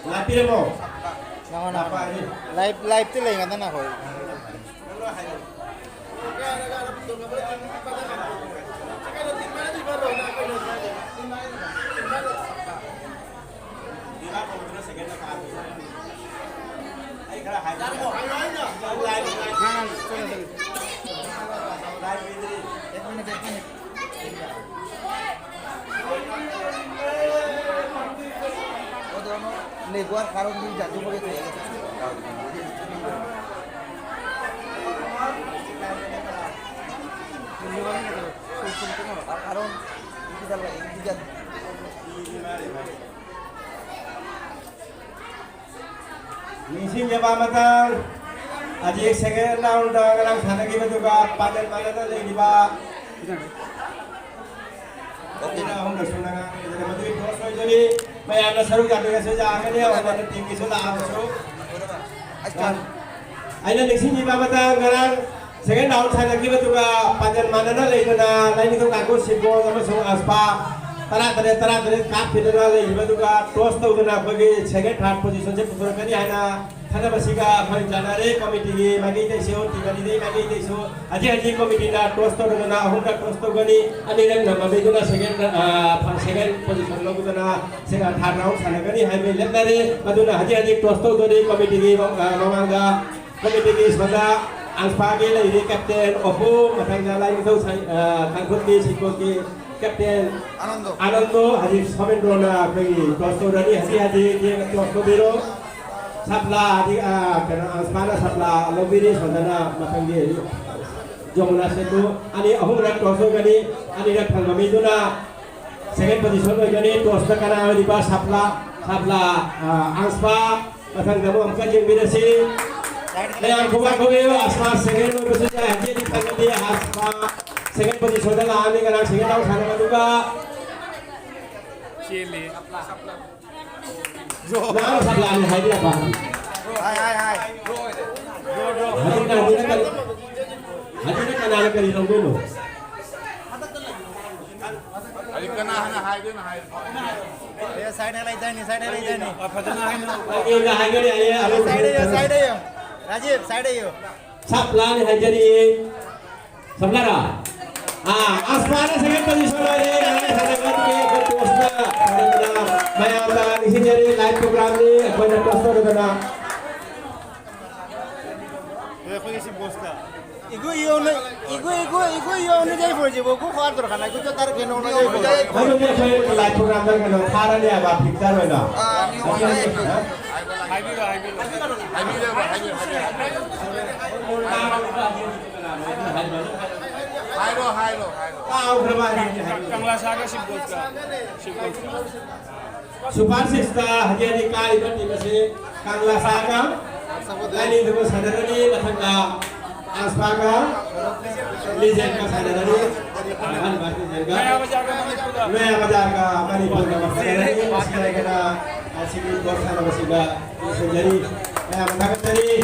Lapir mo. Live tu lah ingat nak kau. Lebuan karung di jatuh begitu ya. Karung kita lagi di jatuh. Misi jawab matang. Aji second round dalam sana kita juga panjang mana tu lagi bah. Oke, nah, hong dasuna kan. Jadi mesti terus jadi. Saya ada seru jadi saja. Akhirnya orang tinggi sudah masuk. Aina nixing jiba matang sekarang second round sana kita juga panjang mana tu lagi na. Lain itu aku sibuk sama semua aspa. Tara kap kita lagi kita juga terus tahu na bagi second third position je putar kali aina. Karena masih ka janare komiti magi desu tiga di magi desu aji komiti na tosto na honda tosto gani ani rang nama beju na second position logo na second third round sana gani hai me lepnare maduna aji tosto gani komiti gi manganga komiti gi sanda angspagi lai di kapten opu matangga lai itu kangkut di sikoki kapten Anando haji samendro na pergi tosto gani haji dia tosto biro Sabla di karena sekarang sabla lobby ni saudara macam dia jomna setu ani ahum rak toso gani ani rak thangami tu na second position gani tosta kana di bawah sabla anspa macam kamu angkat yang birasi yang kuat aspa second position aja di thangami dia aspa second position dah ani kana second round sana juga Chile. Nah, sabla ani hai dia apa? Hai. Hati kan ada kali dong dulu. Ali kena hana hai dia na hai. Ya side nih, side nih. Apa tu na hai na? Ini hai gani ya. Side yo. Rajib, side yo. Sabla ni hai jadi. Sabla ra. Asmana second position ni. Sana kan ke posta. Maya orang isi jadi live program ni. Apa yang posta tu na? Igu iyo ni jai forji boku khar tor khana kuch tar keno na jai forji Kalau dia saya live program kan kalau thara ni apa picture mana? Hai bi. Hai lo. Kau berapa hari? Kangla saga si Bosca. Super Sista hari kali berarti masih Kangla Saga. Lain itu saudara ni matangga Aspaga, Lizen ka saudara ni. Aman berarti jaga. Maya bajaga Manipur ka saudara ni masih kena asyik bersama masih jadi. Maya matangga tadi.